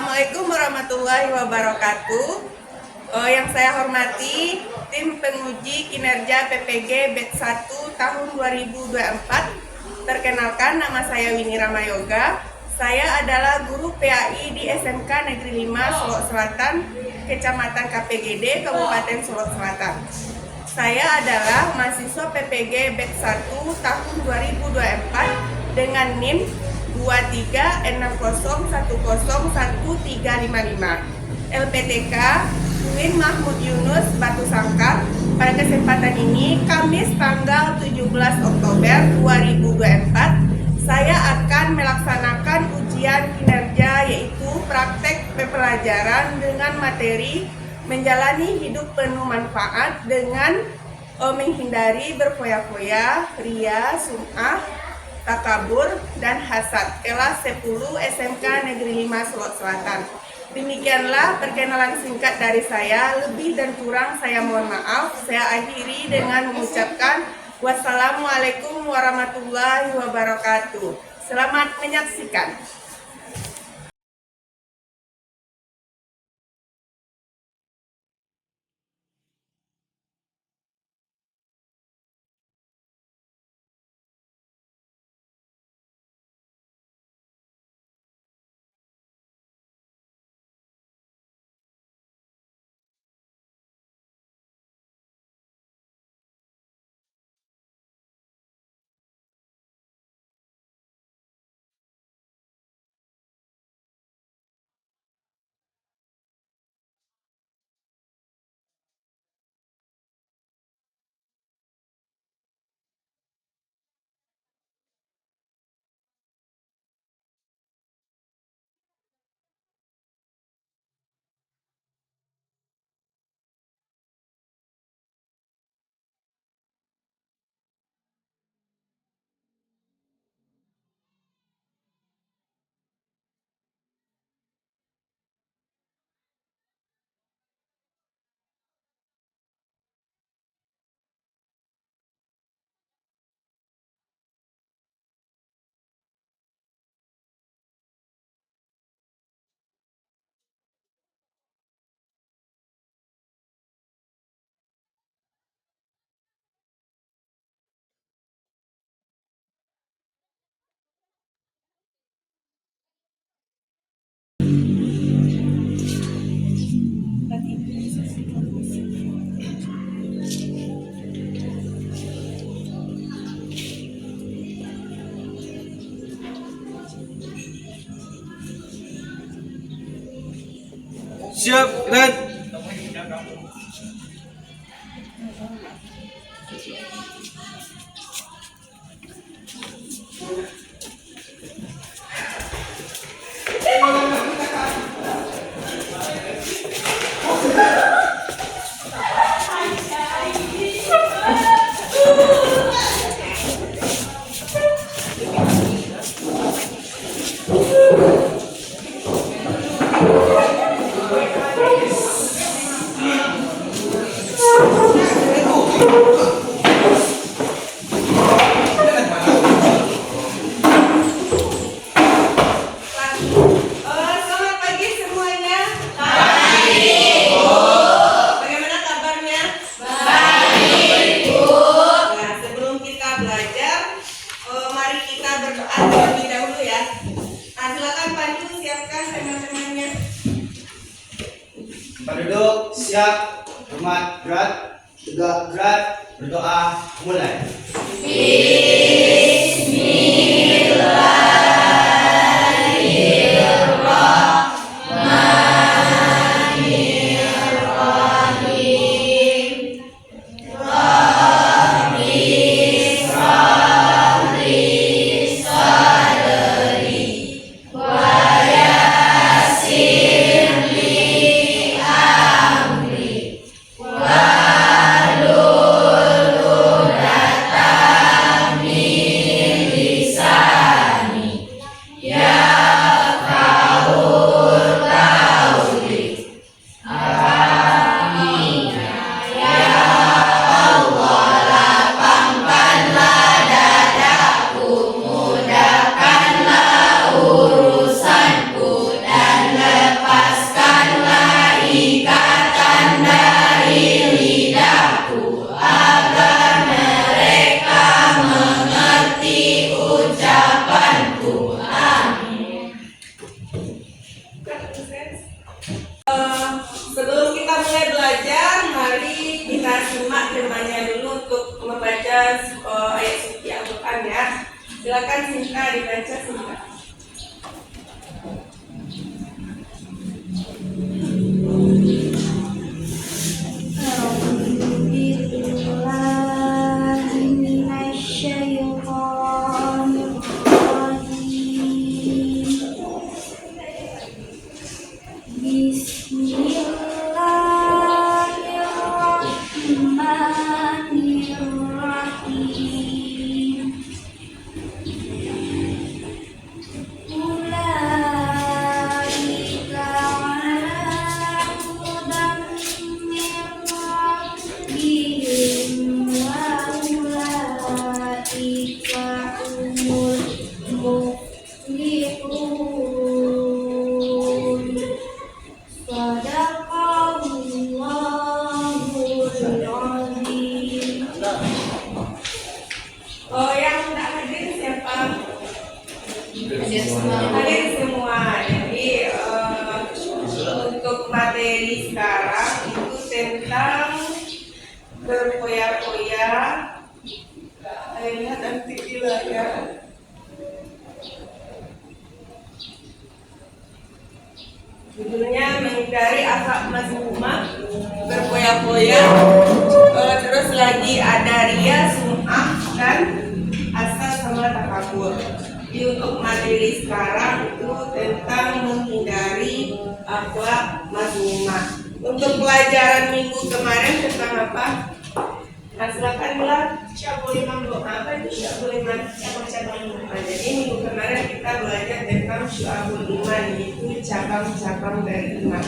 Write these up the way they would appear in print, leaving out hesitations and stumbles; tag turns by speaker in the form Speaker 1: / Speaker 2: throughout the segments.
Speaker 1: Assalamualaikum warahmatullahi wabarakatuh. Yang saya hormati tim penguji kinerja PPG Batch 1 tahun 2024. Perkenalkan, nama saya Winnie Ramayoga. Saya adalah guru PAI di SMK Negeri 5 Solok Selatan, Kecamatan KPGD, Kabupaten Solok Selatan. Saya adalah mahasiswa PPG Batch 1 tahun 2024 dengan NIM 2360101355. LPTK Win Mahmud Yunus Batu Sangkar. Pada kesempatan ini, Kamis tanggal 17 Oktober 2024, saya akan melaksanakan ujian kinerja, yaitu praktek pembelajaran dengan materi menjalani hidup penuh manfaat dengan menghindari berfoya-foya, ria, sum'ah, takabur, dan hasad. Kelas 10 SMK Negeri 5 Solok Selatan. Demikianlah perkenalan singkat dari saya. Lebih dan kurang saya mohon maaf. Saya akhiri dengan mengucapkan wassalamualaikum warahmatullahi wabarakatuh. Selamat menyaksikan.
Speaker 2: Siap, red.
Speaker 1: Selamat pagi semuanya. Bagaimana kabarnya? Nah, sebelum kita belajar, mari kita berdoa terlebih dahulu ya. Nah, silakan Pandu siapkan teman-temannya.
Speaker 2: Penduduk siap, hormat berat, tegak berat, berdoa mulai.
Speaker 1: Sebelum kita mulai belajar, mari kita simak firman-Nya dulu untuk membaca ayat suci Al-Quran ya. Silakan Sinta dibaca Sinta. Oh, yang tidak hadir siapa? Hadir semua. Jadi untuk materi sekarang itu tentang berfoya-foya. Lihat nanti di layar. Judulnya menghindari akhlak mazmumah, berfoya-foya. Terus lagi ada ria, sum'ah, dan asal sama takabur. Jadi untuk materi sekarang itu tentang menghindari akhlak mazmumah. Untuk pelajaran minggu kemarin tentang apa? Nah, silakan bilang syabul iman doa. Apa itu syabul iman? Cabang-cabang iman. Jadi minggu kemarin kita belajar tentang syabul iman, yaitu cabang-cabang dari iman.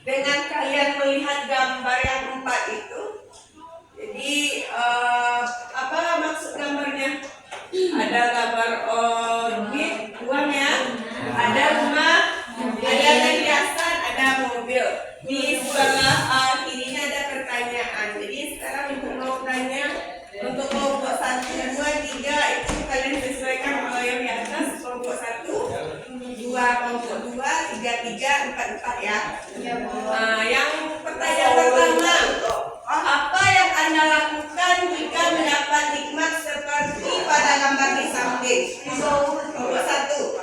Speaker 1: Dengan kalian melihat gambar yang 4 itu, jadi apa maksud gambarnya? Ada gambar orbit, uang ya, ada rumah, ada hiasan, ada mobil. Di sebelah kirinya ada pertanyaan. Jadi sekarang ibu mau tanya untuk kelompok 1, 2, 3 itu kalian sesuaikan kalau yang di atas kelompok 1, 2 kelompok 2, 3, 3, 4, 4 ya. Yang pertanyaan pertama, apa yang Anda lakukan jika mendapat nikmat seperti pada gambar di samping? Kelompok 1.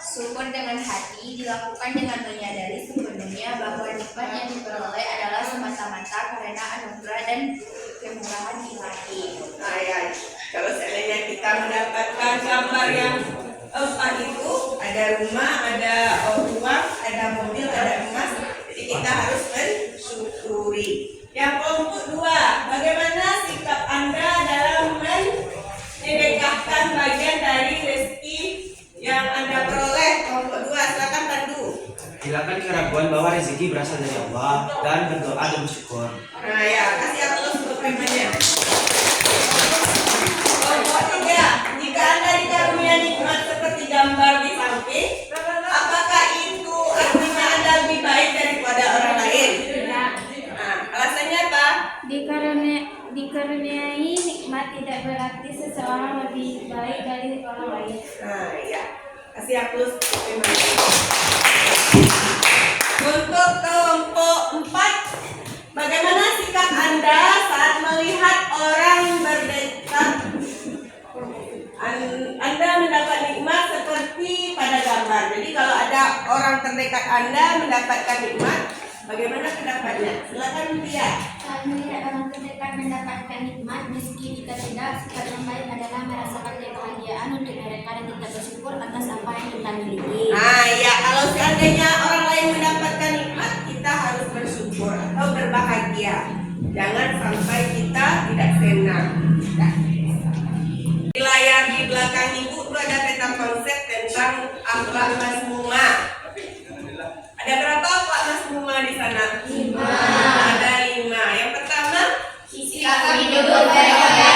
Speaker 3: Syukur dengan hati dilakukan dengan menyadari sepenuhnya bahwa nikmat yang diperoleh adalah semata-mata karena anugerah dan kemurahan ilahi.
Speaker 1: Nah ya, kalau seandainya kita mendapatkan gambar yang 4 itu, ada rumah, ada uang, ada mobil, ada emas, jadi kita harus mensyukuri. Yang kelompok 2, bagaimana sikap Anda dalam menyedekahkan bagian dari rezeki yang Anda peroleh? Kelompok 2, silakan Pandu.
Speaker 2: Hilangkan keraguan bahwa rezeki berasal dari Allah dan berdoa dan bersyukur.
Speaker 1: Nah ya, kasih aplaus untuk firman-Nya. Kelompok 3, jika Anda dikarunia nikmat seperti gambar di samping, apakah itu artinya Anda lebih baik daripada orang lain? Nah, alasannya apa?
Speaker 3: Dikaruniai nikmat tidak berarti seseorang lebih baik dari orang lain.
Speaker 1: Nah ya, kasih aplaus untuk firman-Nya. Untuk kelompok 4, bagaimana sikap Anda saat melihat orang berdekat? Anda mendapat nikmat seperti pada gambar. Jadi kalau ada orang terdekat Anda mendapatkan nikmat, bagaimana pendapatnya? Silakan lihat.
Speaker 3: Saat melihat orang terdekat mendapatkan nikmat, meski jika tidak, sikap yang baik adalah merasakan kebahagiaan untuk mereka dan kita bersyukur atas apa yang kita miliki.
Speaker 1: Nah ya, kalau seandainya orang lain mendapatkan nikmat, kita harus bersyukur atau berbahagia. Jangan sampai kita tidak senang. Di layar di belakang ibu itu ada peta konsep tentang akhlak mazmumah. Ada berapa akhlak mazmumah di sana? 5. Ada 5. Yang pertama,
Speaker 3: Sikap hidup berfoya-foya.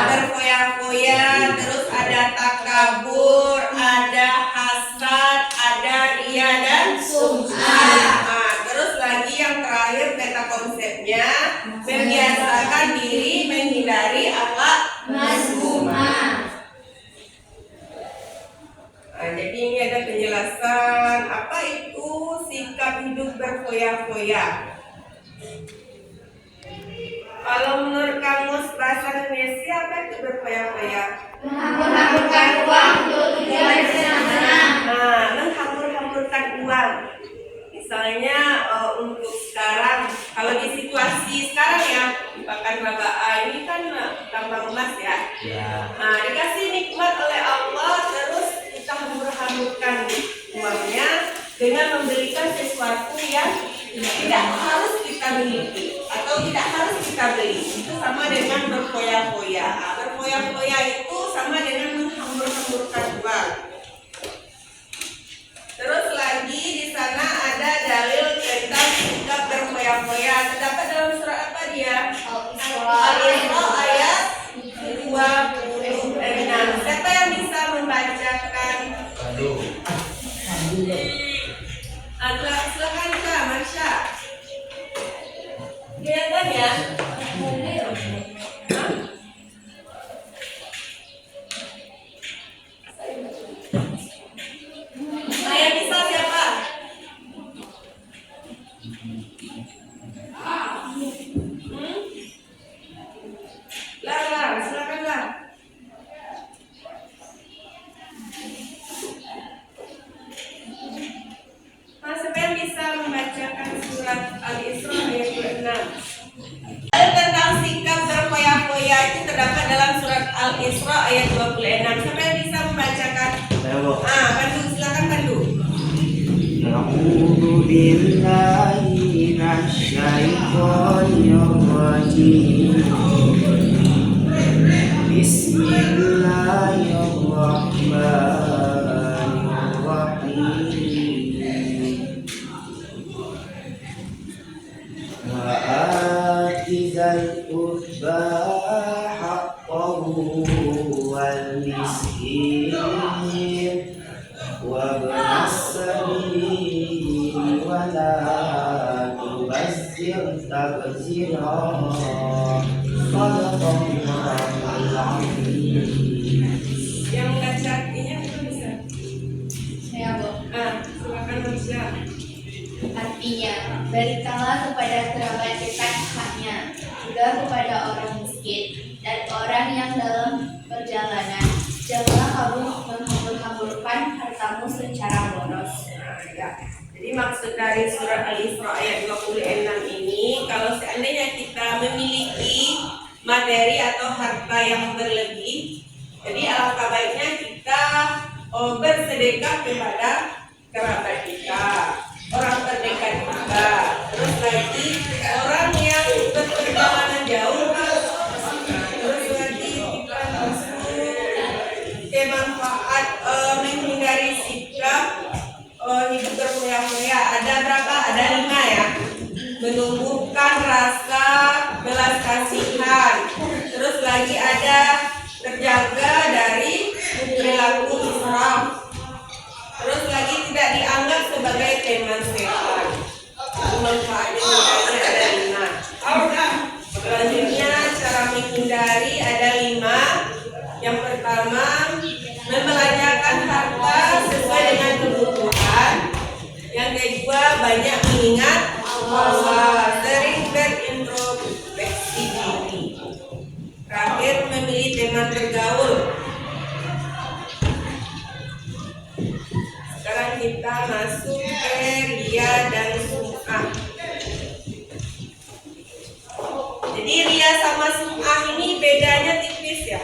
Speaker 1: Berfoya-foya. Terus ada takabur, ada hasad, ada ria dan sum'ah. Nah, terus lagi yang terakhir meta konsepnya, membiasakan diri menghindari akhlak
Speaker 3: Mazmumah.
Speaker 1: Nah, jadi ini ada penjelasan apa itu sikap hidup berfoya-foya. Kalau menurut kamus bahasa Indonesia apa itu berfoya-foya?
Speaker 3: Menghambur-hamburkan uang untuk tujuan senang-senang.
Speaker 1: Nah, menghambur-hamburkan uang. Misalnya untuk sekarang, kalau di situasi sekarang ya, bahkan Bapak ini kan tambang emas ya.
Speaker 2: Ya.
Speaker 1: Nah, dikasih nikmat oleh Allah, terus kita hambur-hamburkan uangnya dengan membelikan sesuatu yang tidak harus kita miliki atau tidak harus kita beli. Itu sama dengan berfoya-foya. Nah, berfoya-foya itu sama dengan menghambur-hamburkan uang. Terus lagi di sana ada dalil tentang sikap berfoya-foya. Terdapat dalam surat apa dia? Al-Isra ayat 26. Siapa yang bisa membacakan? Silakan Kak Marsha. Kelihatan ya? Hah? Nah, yang bisa siapa? Lar, silakan Lar. Nah, siapa yang bisa membacakan surat Al-Isra ayat 26? Tentang sikap berfoya-foya itu terdapat dalam surat Al-Isra ayat 26. Siapa yang bisa membacakan?
Speaker 2: Saya Bu.
Speaker 1: Pandu, silakan Pandu.
Speaker 4: أعوذ بالله من الشيطان الرجيم بسم الله الرحمن الرحيم وآت ذا القربى حقه والمسكين وابن السبيل ولا تبذر تبذيرا صدق الله العظيم.
Speaker 1: Yang baca artinya itu bisa.
Speaker 3: Saya Bu.
Speaker 1: Silakan Marsha.
Speaker 3: Artinya, berikanlah kepada kerabat dekat haknya, juga kepada orang miskin dan orang yang dalam perjalanan. Janganlah kamu menghambur-hamburkan hartamu secara boros.
Speaker 1: Ya. Jadi maksud dari surat Al-Isra ayat 26 ini, kalau seandainya kita memiliki materi atau harta yang berlebih, jadi alangkah baiknya kita bersedekah kepada kerabat kita, orang terdekat kita, terus lagi orang yang berperjalanan jauh, terus lagi kita bermanfaat menghindari sikap hidup berfoya-foya. Ada berapa? Ada 5 ya. Menumbuhkan rasa belas kasihan. Terus lagi ada terjaga dari perilaku israf. Terus lagi tidak dianggap sebagai teman setan. Manfaatnya ada 5. Selanjutnya cara menghindari ada 5. Yang pertama, membelanjakan harta sesuai dengan kebutuhan. Yang kedua, banyak mengingat Allah, sering berintrospeksi diri. Terakhir, memilih teman bergaul. Sekarang kita masuk ke ria dan sum'ah. Jadi ria sama sum'ah ini bedanya tipis ya.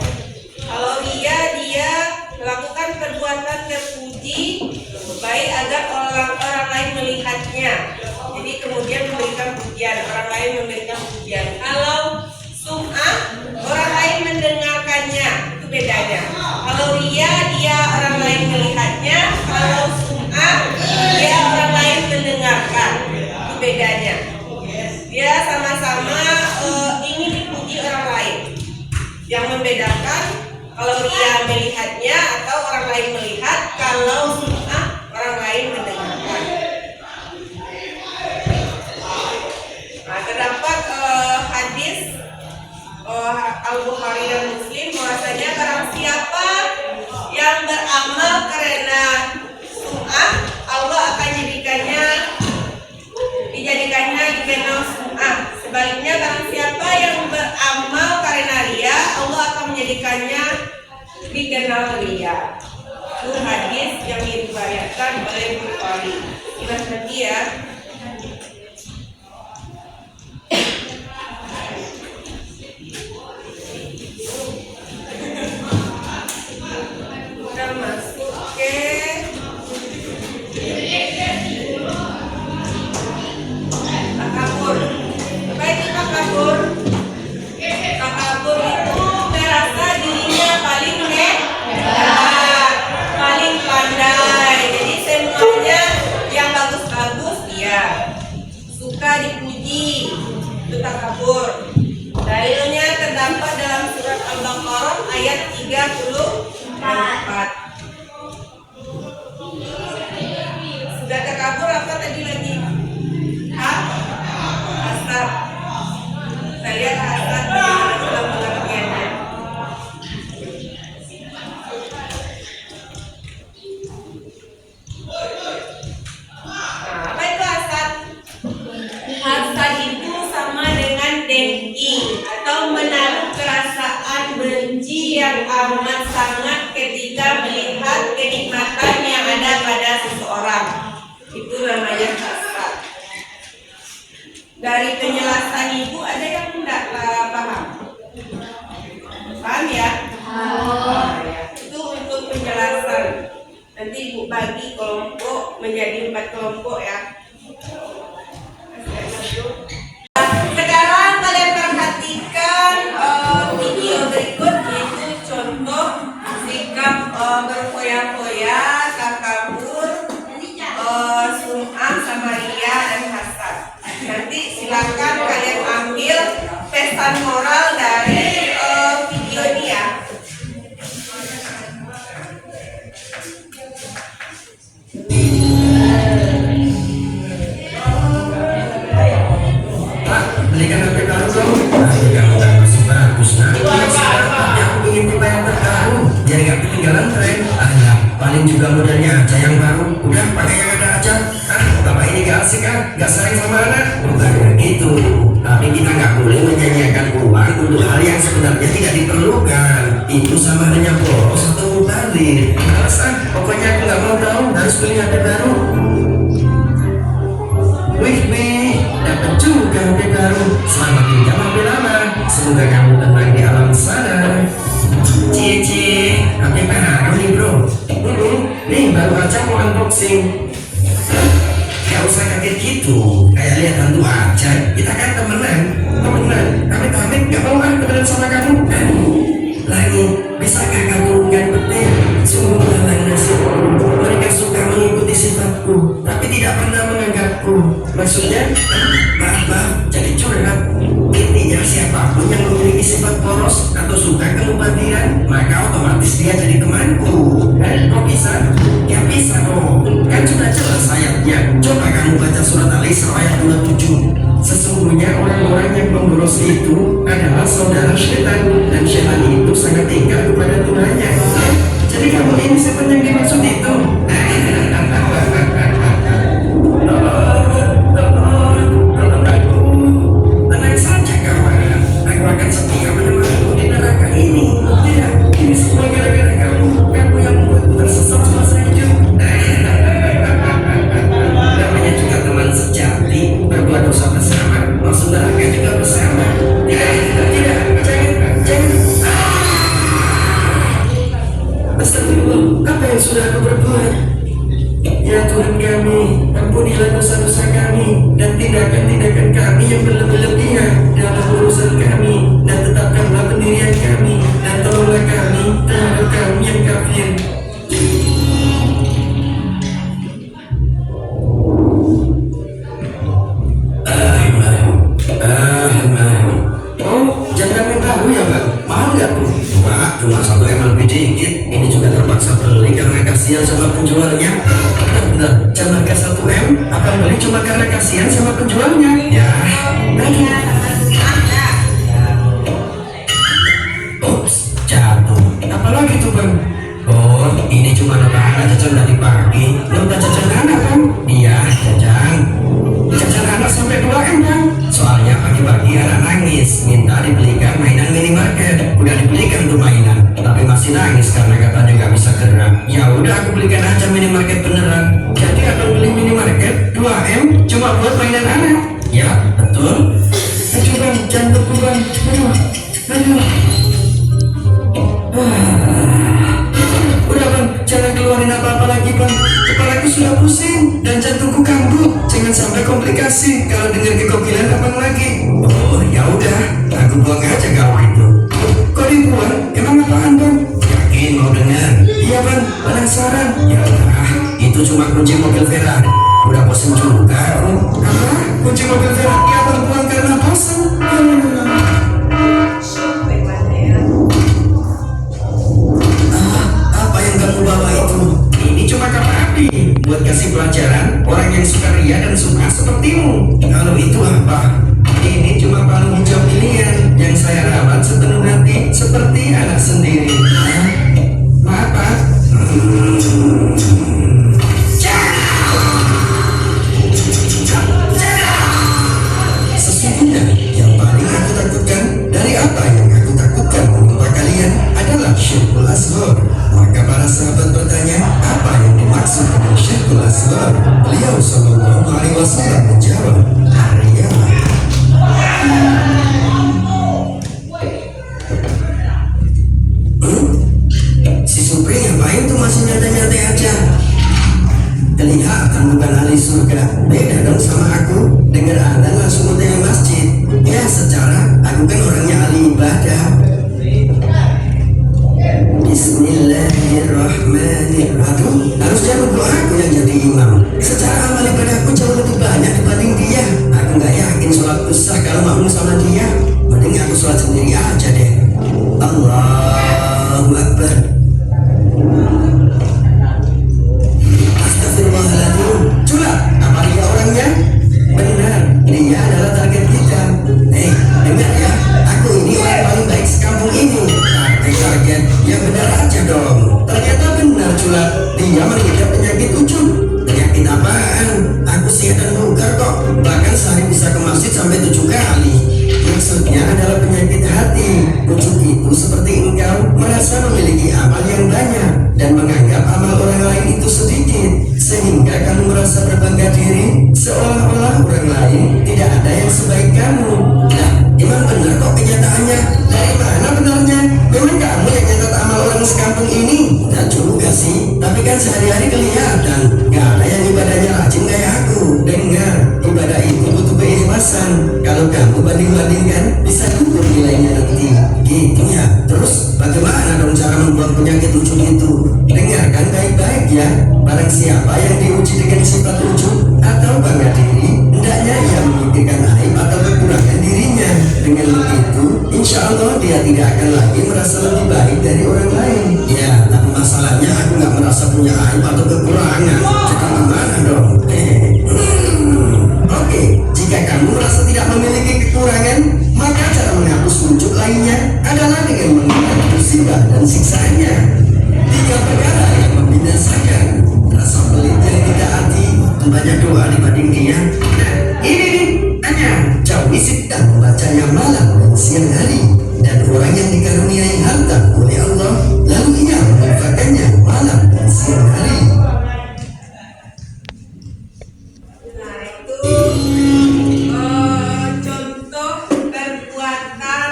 Speaker 1: Kalau ria dia melakukan perbuatan terpuji baik agar orang lain melihatnya. Jadi kemudian memberikan pujian, orang lain memberikan pujian. Kalau sum'ah orang lain mendengarkannya, itu bedanya. Kalau ria dia orang lain melihatnya, kalau sum'ah dia orang lain mendengarkan, itu bedanya. Dia sama-sama ingin dipuji orang lain. Yang membedakan kalau ria melihatnya atau orang lain melihat, oleh Bu Kori. Imas lagi ya. Kita masuk ke takabur. Apa itu takabur? Takabur itu merasa dirinya paling hebat, paling pandai. Jadi semuanya yang bagus-bagus dia suka dipuji. Itu takabur. Dalilnya terdapat dalam surat Al-Baqarah ayat 34. Sudah takabur apa tadi lagi? Hasad. Saya hasad bagaimana dalam pengertiannya. Nah, apa itu hasad? Hasad itu sama dengan dengki atau menaruh perasaan benci yang amat sangat ketika melihat kenikmatan yang ada pada seseorang. Itu namanya hasad. Dari penjelasan ibu ada yang tidak paham? Paham ya? Itu untuk penjelasan. Nanti ibu bagi kelompok menjadi 4 kelompok ya. Sekarang kalian perhatikan video berikut, yaitu contoh sikap berfoya-foya, takabur, sum'ah, samaria, dan hasad. Nanti silakan kalian ambil pesan moral dari video ini ya.
Speaker 5: Belikan HP baru dong. Nanti kamu kan masih bagus nah. Tapi aku ingin tipe yang terbaru biar gak ketinggalan tren. Alah, paling juga modelnya aja yang baru. Udah pakai yang ada aja. Bapak ini gak asik gak sayang sama anak. Bukannya gitu. Tapi kita gak boleh menyanyiakan uang untuk hal yang sebenarnya tidak diperlukan. Itu sama dengan boros atau mubazir. Males pokoknya aku gak mau tahu. Harus beli HP baru. Wih, dapat juga HP baru. Selamat tinggal HP lama. Semoga kamu tenang di alam sana. Cie, HP baru nih bro. Nih baru aja mau unboxing. Gak usah kaget gitu, kayak lihat hantu aja. Kita kan temenan. Amit gak mau temenan sama kamu. Lagi, bisakah kamu gak petir? Sungguh halang nasib. Mereka suka mengikuti sifatku, tapi tidak pernah menganggapku. Maksudnya, maaf, jadi curhat. Intinya siapapun yang memiliki sifat poros atau suka kemubaziran, maka otomatis dia jadi temanku. Kok bisa? Ya bisa dong. Kan sudah jelas ayatnya. Coba kamu baca surat Al-Isra ayat 27. Sesungguhnya orang-orang yang memboros itu adalah saudara syaitan, dan syaitan itu sangat tinggal kepada Tuhannya. Jadi kamu ini siapa yang dimaksud itu? Tenang saja kawan, aku akan setia menemanimu di neraka ini. Tidak, ini semua gara-gara kamu yang membuatku tersesat selama hidup. Namanya juga teman sejati, berbuat dosa bersama, masuk neraka juga bersama. Tidak, jangan. Astagfirullah, apa yang sudah aku berbuat? Ya Tuhan kami, ampunilah dosa-dosa kami dan tindakan-tindakan kami yang berlebih-lebihan dalam urusan kami, dan tetapkanlah pendirian kami dan tolonglah kami terhadap kami yang kafir. Oh, jangan yang tahu ya Bang, mahal nggak tuh? Pak, cuma 1 M lebih dikit. Ini juga terpaksa beli karena kasihan sama penjualnya. Benar, jangan ke 1 M, apa beli cuma karena kasihan sama penjualnya? Ya, Ups, jatuh. Apalagi tuh Bang? Oh, ini cuma lebaran jajan dari pagi. Udah jajan anak Bang? Iya, jajan anak sampai 2 M Bang. Soalnya pagi-pagi anak nangis, minta dibelikan mainan minimarket. Udah dibelikan tuh mainan, tapi masih nangis karena katanya nggak bisa gerak. Ya udah aku belikan aja minimarket beneran. cuma buat mainan anak. Ya, betul. Aduh bang, jantungku bang. Aduh. Udah bang, jangan keluarin apa-apa lagi bang. Kepalaku sudah pusing dan jantungku kambuh. Jangan sampai komplikasi kalau dengar kekokilan abang lagi. Oh ya udah, aku buang aja kalau itu. Kok dibuang? Emang apaan bang? Yakin mau dengar? Iya bang, penasaran. Ya udah, itu cuma kunci mobil Ferrari. Udah bosan juga aku. Apa? Kunci mobil Ferrari abang buang karena bosan? Apa yang kamu bawa itu? Ini cuma kapal api buat kasih pelajaran orang yang suka ria dan suka sepertimu. Kalau itu apa? Ini cuma palu hijau pilihan yang saya rawat sepenuh hati seperti anak sendiri. Maaf Pak. Sesungguhnya yang paling aku takutkan dari apa yang aku takutkan menimpa kalian adalah syirkul asghar. Maka para sahabat bertanya, apa yang dimaksud dengan syirkul asghar? Beliau sallallahu alaihi wasallam menjawab, "Ria." Si Supri ngapain tuh masih nyantai-nyantai aja? Kelihatan bukan ahli surga. Beda dong sama aku. Dengar adzan langsung muter ke masjid. Ya secara aku kan orangnya ahli ibadah. Bismillahirrahmanirrahim. Harusnya lupa aku yang jadi imam. Secara amal ibadahku jauh lebih banyak dibanding dia. Aku nggak yakin sholatku sah kalau makmum sama dia. Mending aku sholat sendiri aja deh. Allahu Akbar. Astagfirullahaladzim. Curang, apa dia orangnya? Benar, dia adalah target kita. Dengar ya, aku ini orang paling baik sekampung ini. Target, yang benar aja dong. Ternyata benar curang, dia mengidap penyakit ujung. Penyakit apaan? Aku sehat dan bugar kok. Bahkan sehari bisa ke masjid sampai 7 kali. Maksudnya adalah penyakit hati. Ujung itu seperti engkau merasa memiliki amal yang banyak dan menganggap amal orang lain itu sedikit, sehingga kamu merasa berbangga diri seolah-olah orang lain tidak ada yang sebaik kamu. Nah, emang benar kok kenyataannya? Dari mana benarnya? Memang kamu yang nyatat amal orang sekampung ini? Tidak juga sih, tapi kan sehari-hari kelihatan. Gak ada yang ibadahnya rajin kayak aku. Dengar, ibadah itu butuh keikhlasan. Kalau kamu banding-bandingkan, bisa gugur nilainya nanti. Gitu ya. Terus bagaimana dong cara membuang penyakit ujung itu? Dengarkan baik-baik ya. Barang siapa yang diuji dengan sifat ujung atau bangga diri, hendaknya ia memikirkan aib atau kekurangan dirinya. Dengan begitu, insya Allah dia tidak akan lagi merasa lebih baik dari orang lain. Ya, tapi masalahnya aku nggak merasa punya aib atau kekurangan. Jadi gimana dong? Oke, jika kamu merasa tidak memiliki kekurangan, maka cara menghapus wujud lainnya adalah dengan mengingat musibah dan siksaannya. 3 perkara yang membinasakan: rasa pelit yang tidak hati, banyak doa dibanding dia. Nah, ini nih, tanya, jauhi dan membacanya malam dan siang hari. Dan orang yang dikaruniai harta oleh Allah, lalu ia menginfakkannya malam dan siang hari.
Speaker 1: Nah itu contoh perbuatan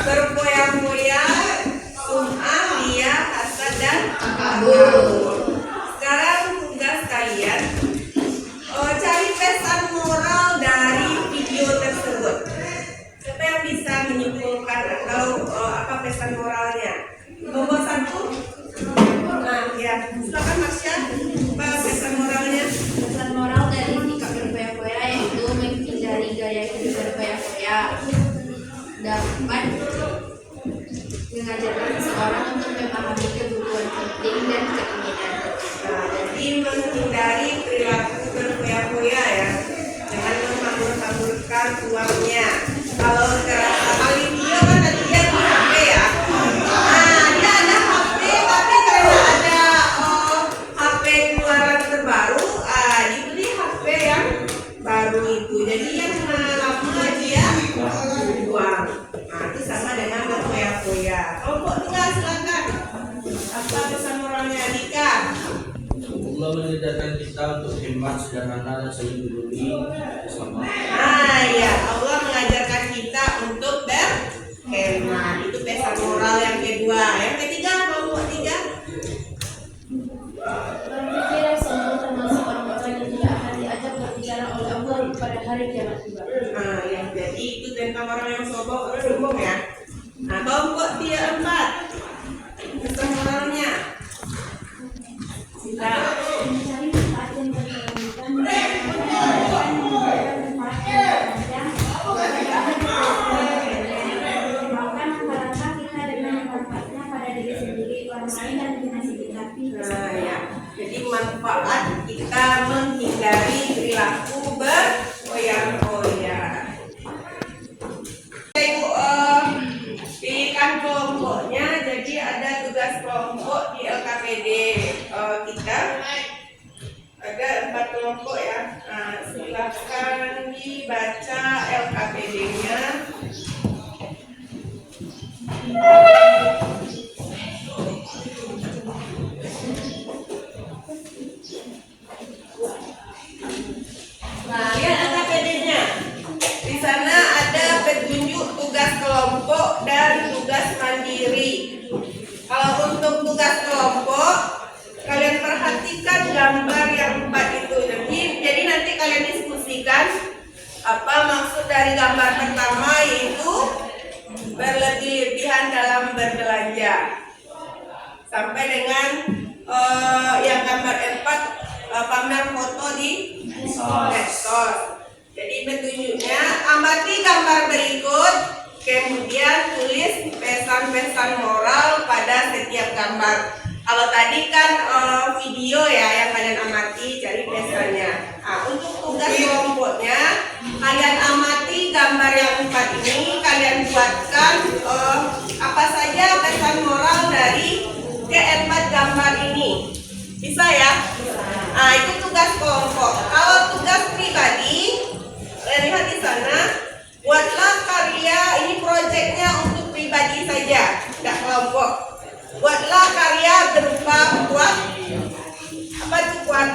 Speaker 1: berpoya-poya, sum'ah, ria, hasad dan kabur. Sekarang tugas kalian cari pesan moral dari video tersebut. Siapa yang bisa menyimpulkan atau apa pesan moralnya? Nomor 1. Nah ya, silakan Masya. Apa pesan moralnya?
Speaker 3: Pesan moral dari sikap berpoya-poya yaitu menghindari gaya hidup berpoya-poya. Dapat mengajarkan seseorang untuk memahami kebutuhan penting dan keinginan.
Speaker 1: Nah, jadi menghindari perilaku berpoya-poya ya, jangan menghambur-hamburkan uangnya. Kalau terasa kali dia kan tadi dia di HP ya, nah dia ada HP tapi karena ada HP keluaran terbaru, dibeli HP yang baru itu, jadi yang lama dia buang. Nah itu sama dengan berpoya-poya. Kelompok 2 silakan. Apa pesan moralnya Dika?
Speaker 6: Allah menidakkan
Speaker 4: kita untuk hemat, sederhana, dan saling peduli bersama.
Speaker 1: Nah, ya Allah mengajarkan kita untuk berhemat. Itu pesan moral yang kedua. Yang ketiga, kelompok tiga.
Speaker 6: Berpikir yang sombong termasuk orang-orang yang tidak akan diajak berbicara oleh Allah pada hari kiamat tiba.
Speaker 1: Nah, ya jadi itu tentang orang yang sombong ya. Nah, kelompok tiga empat. Pesan moralnya. Kita
Speaker 6: Mencari tempat yang berkelanjutan melakukan tempat yang panjang bahkan rata kita dengan manfaatnya pada diri sendiri, orang lain dan dengan sekitar kita.
Speaker 1: Nah, ya. Jadi manfaat kita menghindari perilaku berkoyak-koyak. Tengok pilihan kelompoknya. Jadi ada tugas kelompok di LKPD kita. Ada 4 kelompok ya. Nah, silakan dibaca LKPD-nya. Nah, lihat LKPD-nya. Di sana ada petunjuk tugas kelompok dan tugas mandiri. Kalau untuk tugas kelompok, kalian perhatikan gambar yang 4 itu. Jadi nanti kalian diskusikan apa maksud dari gambar pertama, yaitu berlebih-lebihan dalam berbelanja. Sampai dengan yang gambar 4, pamer foto di medsos. Jadi petunjuknya, amati gambar berikut, kemudian tulis pesan-pesan moral pada setiap gambar. Kalau tadi kan video ya yang kalian amati, cari pesannya. Nah, untuk tugas kelompoknya, kalian amati gambar yang 4 ini, kalian buatkan apa saja pesan moral dari keempat gambar ini. Bisa ya? Nah, itu tugas kelompok. Kalau tugas pribadi, lihat di sana, buatlah karya, ini proyeknya untuk pribadi saja, tidak kelompok. Buatlah karya berupa buat apa itu buat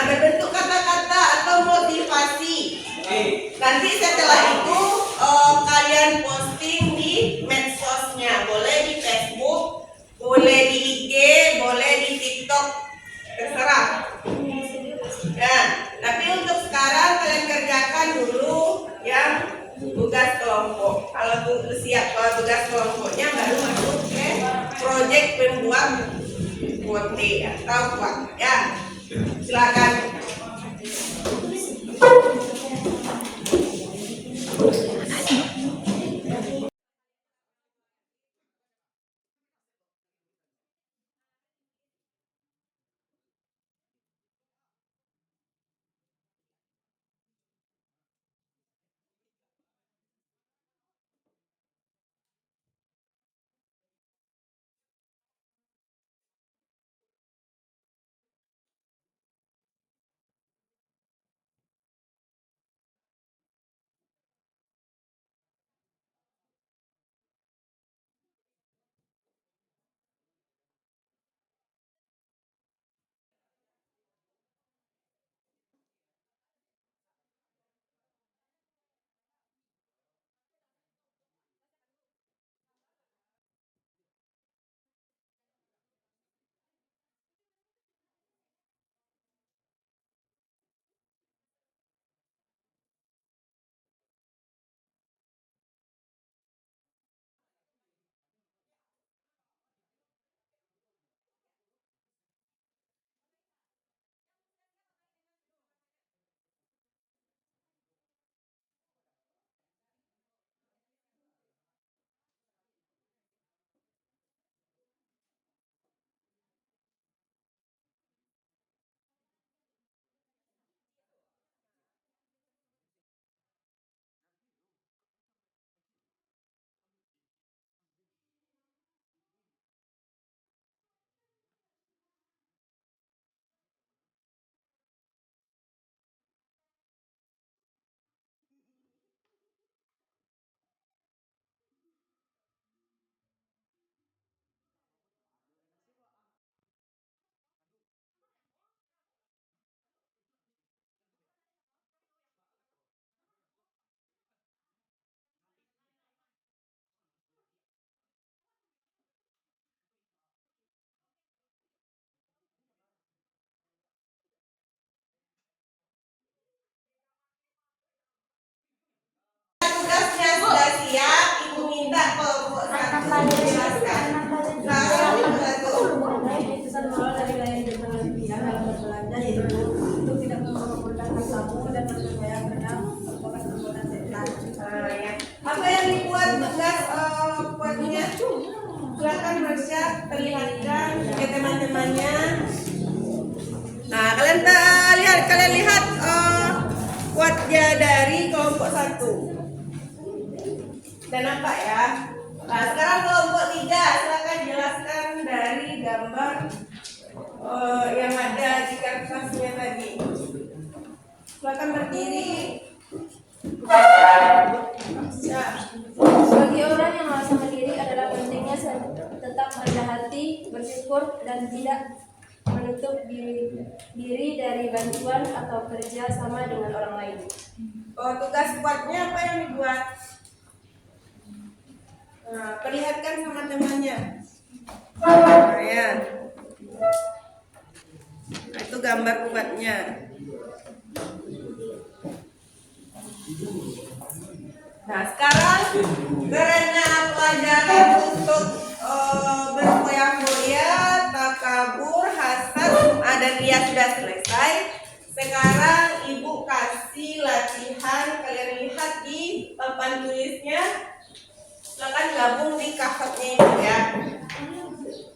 Speaker 1: berbentuk kata-kata atau motivasi. Nanti setelah itu kalian posting di medsosnya, boleh di Facebook, boleh di IG, boleh di TikTok, terserah. Ya, tapi untuk sekarang kalian kerjakan dulu yang tugas kelompok. Kalau siap tugas kelompoknya, baru masuk ke proyek pembuat mote atau buat ya. Silakan.
Speaker 6: untuk tidak memperbolehkan kamu dan percaya pada perbuatan setan.
Speaker 1: Nah, ya. Apa yang dibuat tugas buatnya? Silakan Marsha perlihatkan ke teman-temannya. Nah, kalian lihat kuatnya dari kelompok 1. Dan apa ya? Nah, sekarang kelompok 3, silakan jelaskan dari gambar yang ada di kertasnya tadi. Silakan berdiri. Ya.
Speaker 6: Bagi orang yang merasa mandiri adalah pentingnya tetap rendah hati, bersyukur, dan tidak menutup diri dari bantuan atau kerja sama dengan orang lain.
Speaker 1: Tugas kuatnya apa yang dibuat? Nah, perlihatkan sama temannya. Nah, ya. Nah, itu gambar kuatnya. Nah, sekarang karena pelajaran untuk berfoya-foya, takabur, hasad, dan riya sudah selesai. Sekarang ibu kasih latihan, kalian lihat di papan tulisnya. Silakan gabung di kakaknya itu ya.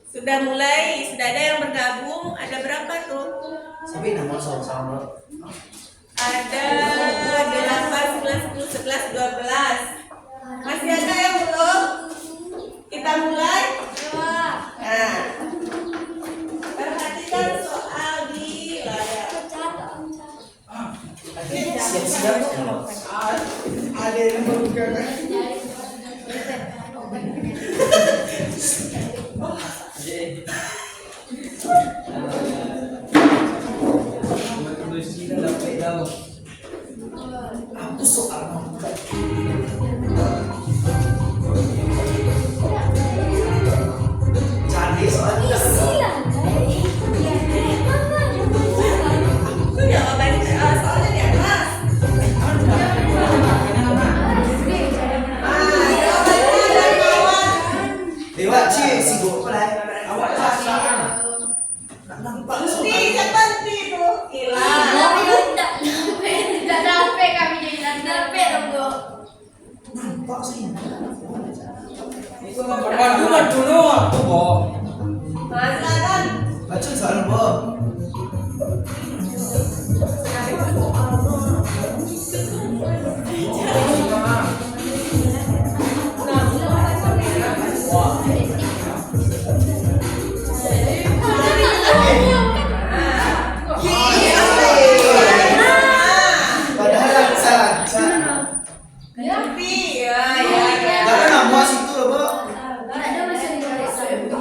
Speaker 1: Sudah mulai, sudah ada yang bergabung. Ada berapa tuh?
Speaker 2: Sabi nama sama-sama.
Speaker 1: Ada 8, 9, 10, 11, 12. Masih ada yang belum? Kita mulai? Nah, perhatikan soal di layar.
Speaker 2: Siap-siap. Ada yang membuka. Aku soal jadi soalnya
Speaker 1: Itu jawaban soalnya di atas. Jawabannya ada kawan.
Speaker 2: Dewa Ci sibuk mulai. Awak perasaan. Nampak
Speaker 1: Nanti
Speaker 2: soal.
Speaker 1: siapa nanti itu? Hilang.
Speaker 3: Tidak sampai kami jadi sampai dong.
Speaker 2: Nampak sih.
Speaker 4: Itu perpaduan dulu aku kok.
Speaker 1: Nah, silakan.
Speaker 2: Baca soal apa? Padahal aku salah.
Speaker 1: Tapi ya, ya.
Speaker 2: Tapi nama situ loh, Bu.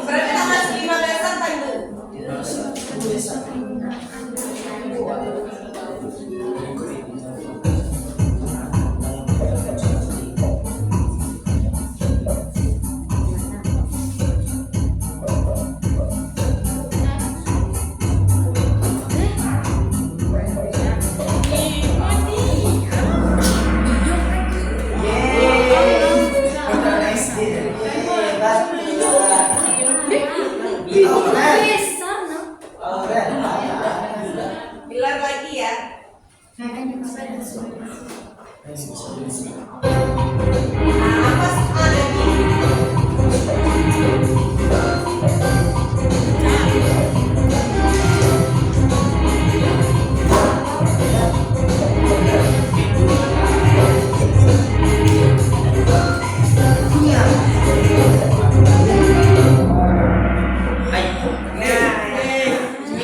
Speaker 1: Berarti kita masih 15 kan tuh. Bilang lagi ya. Nah, apa soal lagi?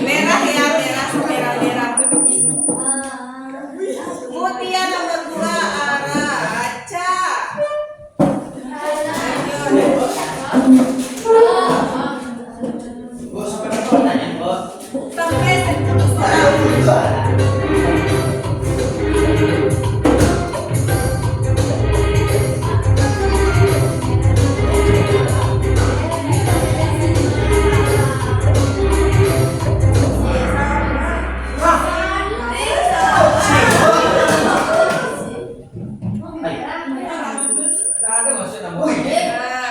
Speaker 1: Merah ya, merah. Mutia nomor 2 Aca.
Speaker 2: Bu, sampai berapa nanya, Bu?
Speaker 1: Sampai sekarang.
Speaker 4: Ada maksud nama.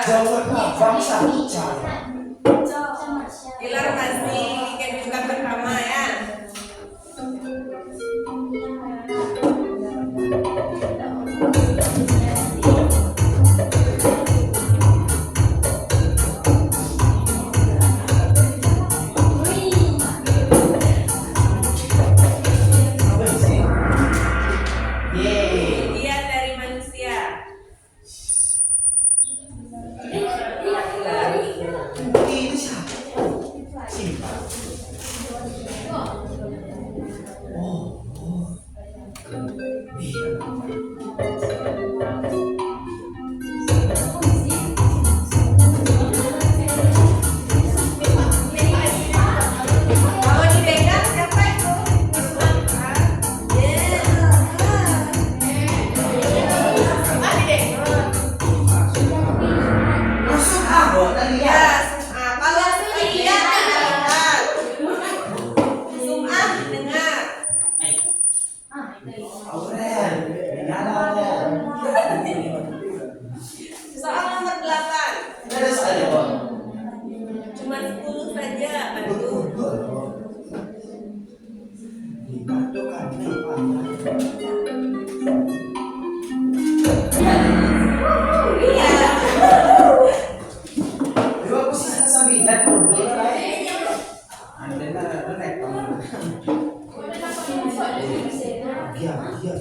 Speaker 2: Jawab bangsa bicara.
Speaker 1: Pilar masih bikin buka pertama ya.
Speaker 2: Di ba posisi na sa bigat mo? Doon na ande na naik kamu. Iya, iya.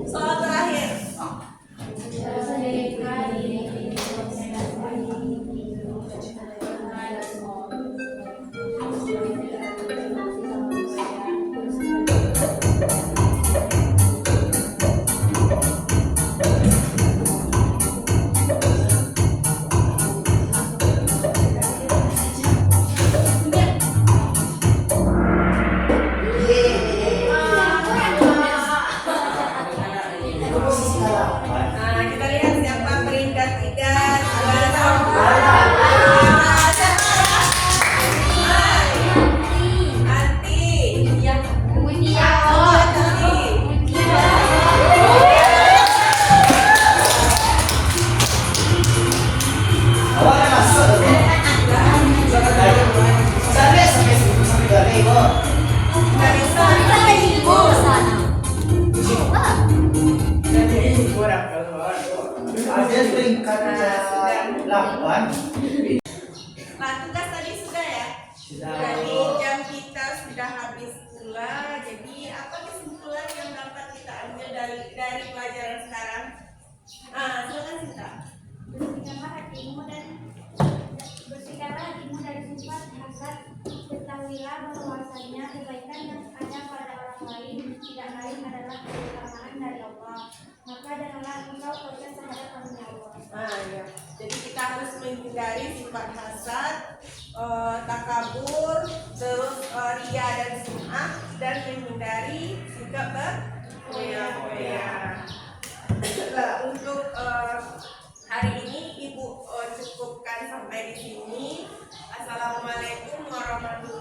Speaker 1: Soal terakhir. Nah, kita lihat siapa peringkat 3, 2, 1. Anti.
Speaker 2: Awal na masuk. Sampai galing mo. Ada peringkat 8.
Speaker 1: Nah, tugas tadi sudah ya. Jadi jam kita sudah habis pula. Jadi apa kesimpulan yang dapat kita ambil dari pelajaran sekarang? Silakan Sinta.
Speaker 7: Bersihkanlah hatimu dari sifat hasad. Ketahuilah bahwasanya kebaikan yang ada pada orang lain tidak lain adalah keutamaan dari Allah. Maka janganlah engkau protes terhadap karunia Allah.
Speaker 1: Ya. Jadi kita harus menghindari sifat hasad, takabur, terus ria dan sum'ah, dan menghindari sikap berfoya-foya. Nah, untuk hari ini Ibu cukupkan sampai di sini. Assalamualaikum warahmatullahi